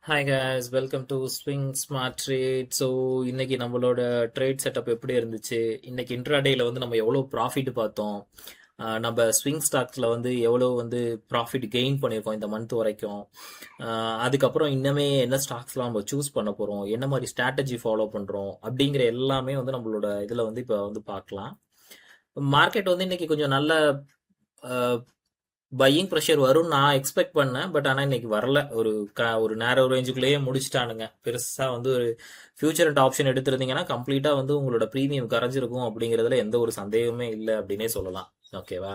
Hi guys, welcome to swing smart trade. So இன்னைக்கு நம்மளோட trade setup எப்படி இருந்துச்சு, இன்னைக்கு இன்ட்ராடேல வந்து நம்ம எவ்வளோ ப்ராஃபிட் பார்த்தோம், நம்ம ஸ்விங் ஸ்டாக்ஸில் வந்து எவ்வளோ வந்து ப்ராஃபிட் கெயின் பண்ணியிருக்கோம் இந்த மந்த் வரைக்கும், அதுக்கப்புறம் இன்னமே என்ன ஸ்டாக்ஸ்லாம் நம்ம சூஸ் பண்ண போகிறோம், என்ன மாதிரி ஸ்ட்ராட்டஜி ஃபாலோ பண்ணுறோம் அப்படிங்கிற எல்லாமே வந்து நம்மளோட இதில் வந்து இப்போ வந்து பார்க்கலாம். மார்க்கெட் வந்து இன்னைக்கு கொஞ்சம் நல்ல பையிங் ப்ரெஷர் வரும்னு நான் எக்ஸ்பெக்ட் பண்ணேன். பட் ஆனால் இன்னைக்கு வரல. ஒரு நேரோ ரேஞ்சுக்குள்ளேயே முடிச்சிட்டானுங்க. பெருசாக வந்து ஒரு ஃபியூச்சர் அண்ட் ஆப்ஷன் எடுத்திருந்தீங்கன்னா கம்ப்ளீட்டாக வந்து உங்களோட ப்ரீமியம் கரைஞ்சிருக்கும் அப்படிங்கிறதுல எந்த ஒரு சந்தேகமே இல்லை அப்படின்னே சொல்லலாம். ஓகேவா?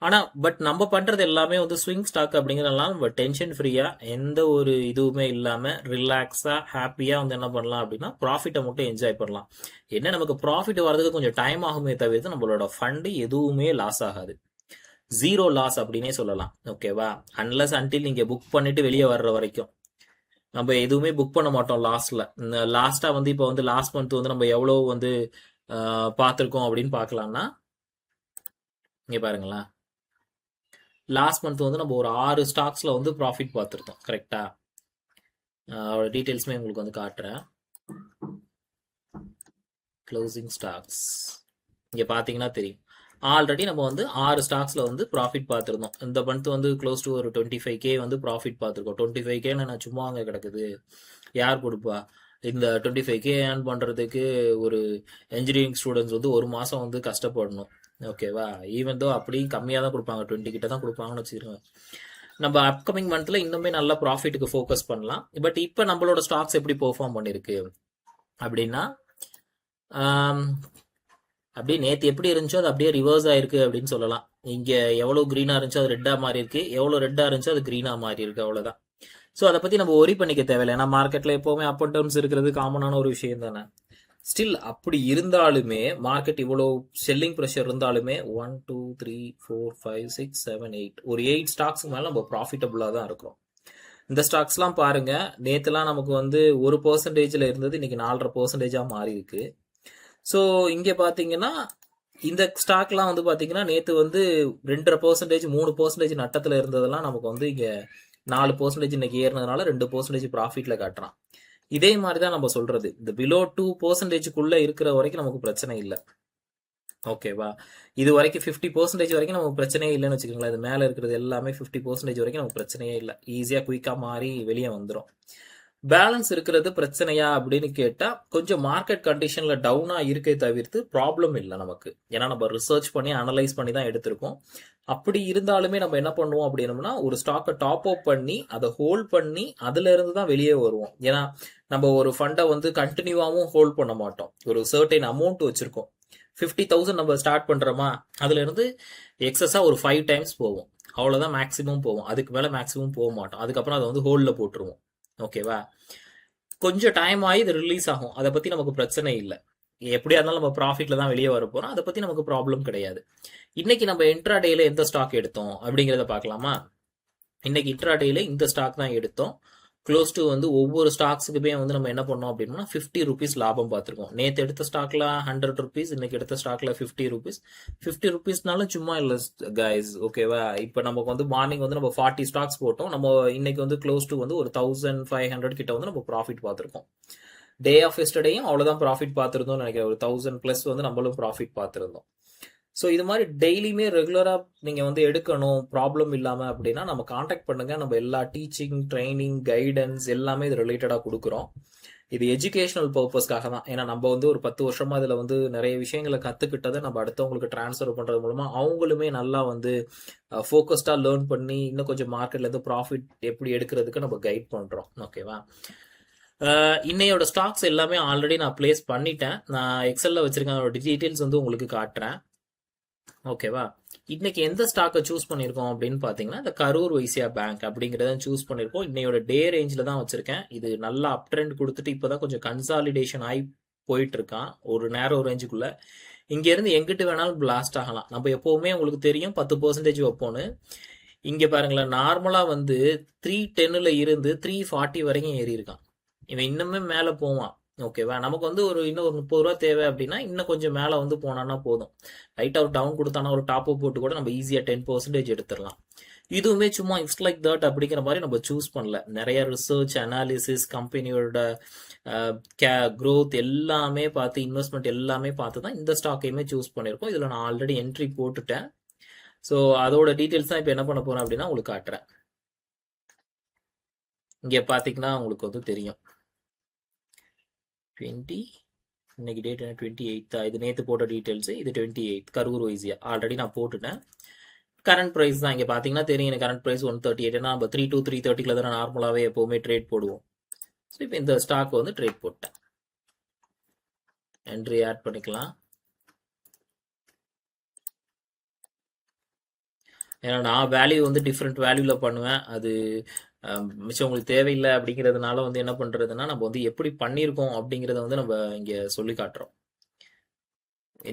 ஆனால் பட் நம்ம பண்ணுறது எல்லாமே வந்து ஸ்விங் ஸ்டாக் அப்படிங்கிறதெல்லாம் நம்ம டென்ஷன் ஃப்ரீயாக எந்த ஒரு இதுவுமே இல்லாமல் ரிலாக்ஸாக ஹாப்பியாக வந்து என்ன பண்ணலாம் அப்படின்னா ப்ராஃபிட்டை மட்டும் என்ஜாய் பண்ணலாம். என்ன நமக்கு ப்ராஃபிட் வர்றதுக்கு கொஞ்சம் டைம் ஆகுமே தவிர்த்து நம்மளோட ஃபண்டு எதுவுமே லாஸ் ஆகாது. ஜீரோ லாஸ் அப்படின்னே சொல்லலாம். ஓகேவா? அன்லஸ் அன்டில் நீங்க புக் பண்ணிட்டு வெளியே வர்ற வரைக்கும் நம்ம எதுவுமே புக் பண்ண மாட்டோம் லாஸ்ட்ல. லாஸ்டா வந்து இப்போ வந்து லாஸ்ட் மந்த் வந்து நம்ம எவ்வளவு வந்து பார்த்துருக்கோம் அப்படின்னு பார்க்கலாம்னா, இங்க பாருங்களேன். லாஸ்ட் மந்த் வந்து நம்ம ஒரு 6 ஸ்டாக்ஸ்ல வந்து ப்ராஃபிட் பார்த்துருக்கோம். கரெக்டா? டீட்டெயில்ஸுமே உங்களுக்கு வந்து காட்டுறேன். க்ளோசிங் ஸ்டாக்ஸ் இங்க பாத்தீங்கன்னா தெரியும். ஆல்ரெடி நம்ம வந்து 6 ஸ்டாக்ஸ்ல வந்து ப்ராஃபிட் பார்த்துருந்தோம். இந்த மந்த் வந்து க்ளோஸ் டு ஒரு 25K வந்து ப்ராஃபிட் பார்த்துருக்கோம். 25K நான் சும்மா அங்கே கிடக்குது, யார் கொடுப்பா? இந்த 25K ஏர்ன் பண்ணுறதுக்கு ஒரு என்ஜினியரிங் ஸ்டூடெண்ட்ஸ் வந்து ஒரு மாதம் வந்து கஷ்டப்படணும். ஓகேவா? ஈவன் தோ அப்படியும் கம்மியாக தான் கொடுப்பாங்க, 20 கிட்ட தான் கொடுப்பாங்கன்னு வச்சுருக்கோங்க. நம்ம அப்கமிங் மந்த்ல இன்னுமே நல்ல ப்ராஃபிட்டுக்கு ஃபோக்கஸ் பண்ணலாம். பட் இப்போ நம்மளோட ஸ்டாக்ஸ் எப்படி பெர்ஃபார்ம் பண்ணிருக்கு அப்படின்னா, அப்படியே நேற்று எப்படி இருந்துச்சோ அது அப்படியே ரிவர்ஸ் ஆயிருக்கு அப்படின்னு சொல்லலாம். இங்கே எவ்வளோ க்ரீனாக இருந்துச்சோ அது ரெட்டாக மாறி இருக்கு, எவ்வளோ ரெட்டாக இருந்துச்சோ அது க்ரீனாக மாறி இருக்கு, அவ்வளோதான். ஸோ அதை பற்றி நம்ம ஒரி பண்ணிக்க தேவையில்லை. ஏன்னா மார்க்கெட்டில் எப்போவுமே அப் அண்ட் டவுன்ஸ் இருக்கிறது காமனான ஒரு விஷயம் தானே. ஸ்டில் அப்படி இருந்தாலுமே மார்க்கெட் இவ்வளோ செல்லிங் ப்ரெஷர் இருந்தாலுமே 1 2 3 4 5 6 7 8 ஒரு 8 ஸ்டாக்ஸ்க்கு மேலே நம்ம ப்ராஃபிட்டபுளாக தான் இருக்கிறோம். இந்த ஸ்டாக்ஸ்லாம் பாருங்க, நேற்றுலாம் நமக்கு வந்து 1% இருந்தது, இன்னைக்கு 4.5% மாறி இருக்கு. ஸோ இங்கே பார்த்தீங்கன்னா இந்த ஸ்டாக்லாம் வந்து பார்த்தீங்கன்னா நேற்று வந்து 2.5% 3% நட்டத்தில் இருந்ததெல்லாம் நமக்கு வந்து இங்கே 4% இன்னைக்கு ஏறினதுனால 2% ப்ராஃபிட்ல காட்டுறான். இதே மாதிரி தான் நம்ம சொல்றது, இந்த பிலோ 2%க்குள்ள இருக்கிற வரைக்கும் நமக்கு பிரச்சனை இல்லை. ஓகேவா? இது வரைக்கும் 50% வரைக்கும் நமக்கு பிரச்சனையே இல்லைன்னு வச்சுக்கோங்களேன். இது மேலே இருக்கிறது எல்லாமே 50% வரைக்கும் நமக்கு பிரச்சனையே இல்லை. ஈஸியாக குயிக்காக மாறி வெளியே வந்துடும். பேலன்ஸ் இருக்கிறது பிரச்சனையா அப்படின்னு கேட்டா கொஞ்சம் மார்க்கெட் கண்டிஷன்ல டவுனா இருக்கே தவிர்த்து ப்ராப்ளம் இல்லை நமக்கு. ஏன்னா நம்ம ரிசர்ச் பண்ணி அனலைஸ் பண்ணி தான் எடுத்திருக்கோம். அப்படி இருந்தாலுமே நம்ம என்ன பண்ணுவோம் அப்படின்னம்னா, ஒரு ஸ்டாக்கை டாப் அப் பண்ணி அதை ஹோல்ட் பண்ணி அதுல இருந்து தான் வெளியே வருவோம். ஏன்னா நம்ம ஒரு ஃபண்டை வந்து கண்டினியூவாகவும் ஹோல்ட் பண்ண மாட்டோம். ஒரு சர்டைன் அமௌண்ட் வச்சிருக்கோம். 50,000 நம்ம ஸ்டார்ட் பண்றோமா, அதுல இருந்து எக்ஸஸா ஒரு 5 டைம்ஸ் போவோம், அவ்வளவுதான் மேக்சிமம் போவோம். அதுக்கு மேல மேக்சிமம் போக மாட்டோம். அதுக்கப்புறம் அதை வந்து ஹோல்ட்ல போட்டுருவோம். ஓகேவா? கொஞ்சம் டைம் ஆகி இது ரிலீஸ் ஆகும், அதை பத்தி நமக்கு பிரச்சனை இல்லை. எப்படியா இருந்தாலும் நம்ம ப்ராஃபிட்ல தான் வெளியே வர போறோம், அதை பத்தி நமக்கு ப்ராப்ளம் கிடையாது. இன்னைக்கு நம்ம இன்ட்ராடேல எந்த ஸ்டாக் எடுத்தோம் அப்படிங்கிறத பார்க்கலாமா? இன்னைக்கு இன்ட்ராடேல இந்த ஸ்டாக் தான் எடுத்தோம். க்ளோஸ் டு வந்து ஒவ்வொரு ஸ்டாக்ஸுக்குமே வந்து நம்ம என்ன பண்ணோம் அப்படின்னா 50 ருபீஸ் லாபம் பார்த்துருக்கோம். நேற்று எடுத்த ஸ்டாக்ல 100 ருபீஸ், இன்னைக்கு எடுத்த ஸ்டாக்ல 50 ருபீஸ். 50 ருபீஸ்னாலும் சும்மா இல்லை கைஸ். ஓகேவா? இப்போ நமக்கு வந்து மார்னிங் வந்து நம்ம 40 ஸ்டாக்ஸ் போட்டோம். நம்ம இன்னைக்கு வந்து க்ளோஸ் டு வந்து ஒரு 1500 கிட்ட வந்து நம்ம ப்ராஃபிட் பார்த்துருக்கோம். டே ஆஃப் எஸ்டர்டேயும் அவ்வளோதான் ப்ராஃபிட் பார்த்துருந்தோம் நினைக்கிறேன். ஒரு 1000+ வந்து நம்மளும் ப்ராஃபிட் பார்த்துருந்தோம். ஸோ இது மாதிரி டெய்லியுமே ரெகுலராக நீங்கள் வந்து எடுக்கணும் ப்ராப்ளம் இல்லாமல் அப்படின்னா நம்ம காண்டாக்ட் பண்ணுங்கள். நம்ம எல்லா டீச்சிங், ட்ரைனிங், கைடன்ஸ் எல்லாமே இது ரிலேட்டடாக கொடுக்குறோம். இது எஜுகேஷனல் பர்பஸ்க்காக தான். ஏன்னா நம்ம வந்து ஒரு 10 வருஷமா இதில் வந்து நிறைய விஷயங்களை கற்றுக்கிட்டதை நம்ம அடுத்தவங்களுக்கு ட்ரான்ஸ்ஃபர் பண்ணுறது மூலமாக அவங்களுமே நல்லா வந்து ஃபோக்கஸ்டாக லேர்ன் பண்ணி இன்னும் கொஞ்சம் மார்க்கெட்லேருந்து ப்ராஃபிட் எப்படி எடுக்கிறதுக்கு நம்ம கைட் பண்ணுறோம். ஓகேவா? இன்னையோட ஸ்டாக்ஸ் எல்லாமே ஆல்ரெடி நான் பிளேஸ் பண்ணிட்டேன். நான் எக்ஸலில் வச்சிருக்கேன். அதோட டீட்டெயில்ஸ் வந்து உங்களுக்கு காட்டுறேன். ஓகேவா? இன்னைக்கு எந்த ஸ்டாக்கை சூஸ் பண்ணியிருக்கோம் அப்படின்னு பார்த்தீங்கன்னா, இந்த கரூர் வைசியா பேங்க் அப்படிங்கிறத சூஸ் பண்ணியிருக்கோம். இன்னையோட டே ரேஞ்சில் தான் வச்சிருக்கேன். இது நல்லா அப் ட்ரெண்ட் கொடுத்துட்டு இப்போதான் கொஞ்சம் கன்சாலிடேஷன் ஆகி போயிட்டு இருக்கான் ஒரு நேரோ ரேஞ்சுக்குள்ள. இங்கேருந்து எங்கிட்டு வேணாலும் பிளாஸ்ட் ஆகலாம். நம்ம எப்போவுமே உங்களுக்கு தெரியும் 10% வைப்போன்னு. இங்கே பாருங்களேன், நார்மலாக வந்து 310ல் இருந்து 340 வரைக்கும் ஏறி இருக்கான். இவன் இன்னுமே மேலே போவான். ஓகேவா? நமக்கு வந்து இன்னும் ஒரு 30 ரூபா தேவை அப்படின்னா இன்னும் கொஞ்சம் மேலே வந்து போனான்னா போதும். லைட்டாக ஒரு டவுன் கொடுத்தானா ஒரு டாப் அப் போட்டு கூட நம்ம ஈஸியாக 10% எடுத்துடலாம். இதுவுமே சும்மா இட்ஸ் லைக் தட் அப்படிங்கிற மாதிரி நம்ம சூஸ் பண்ணல. நிறைய ரிசர்ச் அனாலிசிஸ் கம்பெனியோட growth எல்லாமே பார்த்து இன்வெஸ்ட்மெண்ட் எல்லாமே பார்த்து தான் இந்த ஸ்டாக்கையுமே சூஸ் பண்ணியிருக்கோம். இதில் நான் ஆல்ரெடி என்ட்ரி போட்டுட்டேன். ஸோ அதோட டீட்டெயில்ஸ் தான் இப்போ என்ன பண்ண போறேன் அப்படின்னா உங்களுக்கு காட்டுறேன். இங்கே பார்த்தீங்கன்னா உங்களுக்கு வந்து தெரியும் 20 இன்னைக்கு டேட் என்ன 28 இது நேற்று போட்ட டீட்டெயில்ஸ். இது 28 கரூர் வைசியா ஆல்ரெடி நான் போட்டுட்டேன். கரண்ட் ப்ரைஸ் தான் இங்கே பார்த்தீங்கன்னா தெரியும். எனக்கு கரண்ட் ப்ரைஸ் 138. ஏன்னா நம்ம 3 to 330 தான் நார்மலாகவே எப்போவுமே ட்ரேட் போடுவோம். ஸோ இப்போ இந்த ஸ்டாக் வந்து ட்ரேட் போட்டேன். என்ட்ரி ஆட் பண்ணிக்கலாம். ஏன்னா நான் வேல்யூ வந்து டிஃப்ரெண்ட் வேல்யூவில் பண்ணுவேன். அது மிச்சம் உங்களுக்கு தேவையில்லை அப்படிங்கிறதுனால வந்து என்ன பண்ணுறதுன்னா நம்ம வந்து எப்படி பண்ணியிருக்கோம் அப்படிங்கிறத வந்து நம்ம இங்கே சொல்லி காட்டுறோம்.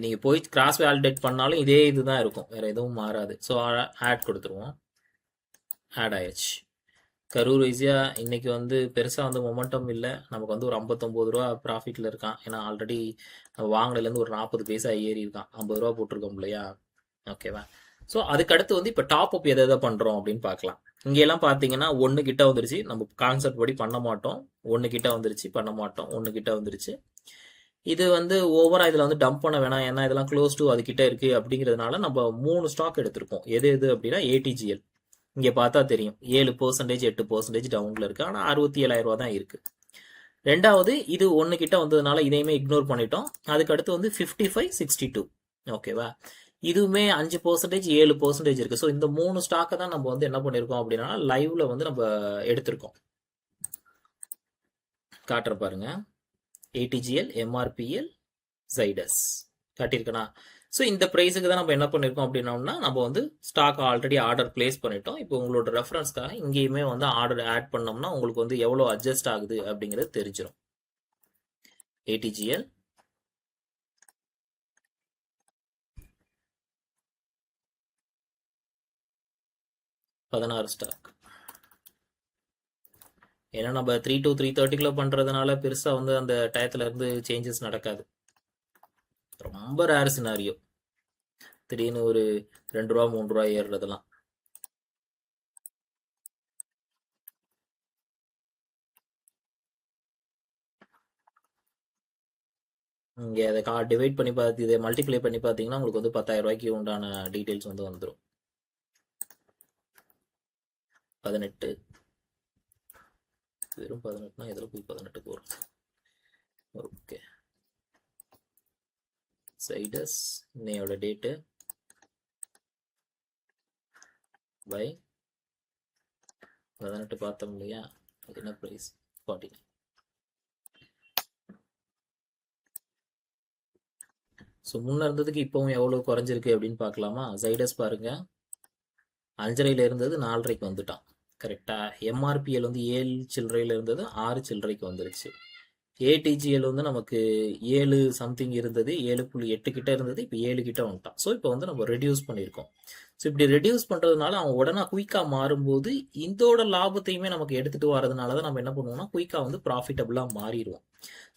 நீங்கள் போய் கிராஸ் வேலிடேட் பண்ணாலும் இதே இதுதான் இருக்கும், வேற எதுவும் மாறாது. ஸோ ஆட் கொடுத்துருவோம். ஆட் ஆயிடுச்சு. கரூர் வைசியா இன்னைக்கு வந்து பெருசாக வந்து மொமெண்டம் இல்லை. நமக்கு வந்து ஒரு 59 ரூபா ப்ராஃபிட்டில் இருக்கான். ஏன்னா ஆல்ரெடி வாங்கினதுலேருந்து ஒரு 40 பைசா ஏறி இருக்கான். 50 ரூபா போட்டிருக்கோம் இல்லையா? ஓகேவா? ஸோ அதுக்கடுத்து வந்து இப்போ டாப் அப் எதை பண்ணுறோம் அப்படின்னு பார்க்கலாம். இங்கெல்லாம் பார்த்தீங்கன்னா 1 கிட்ட வந்துருச்சு. நம்ம கான்செப்ட் படி பண்ண மாட்டோம். 1 கிட்ட வந்துருச்சு, பண்ண மாட்டோம். 1 கிட்ட வந்துருச்சு. இது வந்து ஓவரா இதில் வந்து டம்ப் பண்ண வேணாம், ஏன்னா இதெல்லாம் க்ளோஸ் டு அது கிட்ட இருக்கு அப்படிங்கிறதுனால நம்ம 3 ஸ்டாக் எடுத்திருக்கோம். எது அப்படின்னா ஏடிஜிஎல். இங்கே பார்த்தா தெரியும் 7% 8% டவுன்ல இருக்கு. ஆனால் 67,000 ரூபா தான் இருக்கு. ரெண்டாவது இது 1 கிட்ட வந்ததுனால இதையுமே இக்னோர் பண்ணிட்டோம். அதுக்கு அடுத்து வந்து 55.62. ஓகேவா? இதுவுமே 5% 7% இருக்கு. ஸோ இந்த 3 ஸ்டாக்கை தான் நம்ம வந்து என்ன பண்ணியிருக்கோம் அப்படின்னா லைவ்ல வந்து நம்ம எடுத்திருக்கோம். காட்டுற பாருங்க. ஏடிஜிஎல், எம்ஆர்பிஎல், ஜைடஸ் காட்டியிருக்கனா? ஸோ இந்த ப்ரைஸுக்கு தான் நம்ம என்ன பண்ணியிருக்கோம் அப்படின்னோம்னா நம்ம வந்து ஸ்டாக் ஆல்ரெடி ஆர்டர் பிளேஸ் பண்ணிட்டோம். இப்போ உங்களோட ரெஃபரன்ஸ்க்காக இங்கேயுமே வந்து ஆர்டர் ஆட் பண்ணோம்னா உங்களுக்கு வந்து எவ்வளோ அட்ஜஸ்ட் ஆகுது அப்படிங்கிறது தெரிஞ்சிடும். ஏடிஜிஎல், $16 ஸ்டாக். ஏன்னா நம்ம 3 to 330 பண்றதுனால பெருசா வந்து அந்த டயத்துல இருந்து சேஞ்சஸ் நடக்காது. ரொம்ப ரேர் சினாரியோ திடீர்னு ஒரு 2 ரூபா 3 ரூபா ஏறுறதெல்லாம். இங்கே அதை டிவைட் பண்ணி பார்த்து இதை மல்டிப்ளை பண்ணி பார்த்தீங்கன்னா உங்களுக்கு வந்து 10,000 ரூபாய்க்கு உண்டான டீட்டெயில்ஸ் வந்து வந்துடும். 18 வெறும் 18னா எதில் போய் 18க்கு வரும்? ஓகே. சைடஸ் இன்னையோட டேட்டு பை 18 பார்த்தோம் இல்லையா? அது என்ன ப்ரைஸ்? 49. ஸோ முன்ன இருந்ததுக்கு இப்போவும் எவ்வளோ குறைஞ்சிருக்கு அப்படின்னு பார்க்கலாமா? சைடஸ் பாருங்க, 5.5 இருந்தது 4.5 வந்துட்டான். கரெக்டா? எம்ஆர்பிஎல் வந்து 7 சில்லறையில் இருந்தது 6 சில்லறைக்கு வந்துருச்சு. ஏடிஜிஎல் வந்து நமக்கு 7 சம்திங் இருந்தது, 7.8 கிட்ட இருந்தது, இப்போ 7 கிட்ட வந்துட்டான். ஸோ இப்போ வந்து நம்ம ரெடியூஸ் பண்ணியிருக்கோம். ஸோ இப்படி ரெடியூஸ் பண்ணுறதுனால அவன் உடனே குயிக்காக மாறும்போது இதோட லாபத்தையுமே நமக்கு எடுத்துகிட்டு வரதுனால தான் நம்ம என்ன பண்ணுவோம்னா குயிக்காக வந்து ப்ராஃபிட்டபுளாக மாறிடுவோம்.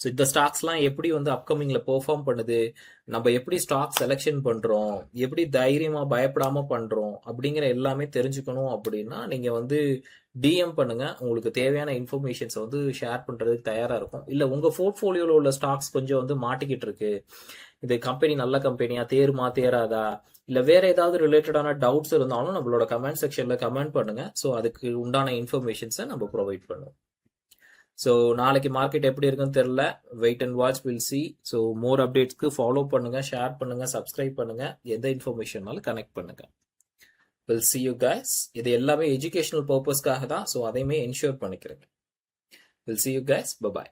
ஸோ இந்த ஸ்டாக்ஸ்லாம் எப்படி வந்து அப்கமிங்கில் பெர்ஃபார்ம் பண்ணுது, நம்ம எப்படி ஸ்டாக் செலெக்ஷன் பண்ணுறோம், எப்படி தைரியமாக பயப்படாமல் பண்ணுறோம் அப்படிங்கிற எல்லாமே தெரிஞ்சுக்கணும் அப்படின்னா நீங்கள் வந்து டிஎம் பண்ணுங்க. உங்களுக்கு தேவையான இன்ஃபர்மேஷன்ஸை வந்து ஷேர் பண்ணுறதுக்கு தயாராக இருக்கும். இல்லை உங்கள் போர்ட்ஃபோலியோவில் உள்ள ஸ்டாக்ஸ் கொஞ்சம் வந்து மாட்டிக்கிட்டு இருக்கு, இது கம்பெனி நல்ல கம்பெனியா, தேருமா தேராதா, இல்லை வேற ஏதாவது ரிலேட்டடான டவுட்ஸ் இருந்தாலும் நம்மளோட கமெண்ட் செக்ஷனில் கமெண்ட் பண்ணுங்க. ஸோ அதுக்கு உண்டான இன்ஃபர்மேஷன்ஸை நம்ம ப்ரொவைட் பண்ணுவோம். ஸோ நாளைக்கு மார்க்கெட் எப்படி இருக்குன்னு தெரியல. Wait and watch, will see. So more அப்டேட்ஸ்க்கு ஃபாலோ பண்ணுங்க, ஷேர் பண்ணுங்க, சப்ஸ்கிரைப் பண்ணுங்க, எந்த இன்ஃபர்மேஷன்னாலும் கனெக்ட் பண்ணுங்க. Will see you guys. இது எல்லாமே எஜுகேஷனல் பர்பஸ்க்காக தான். ஸோ அதையுமே என்ஷூர் பண்ணிக்கிறேங்க. Will see you guys. By.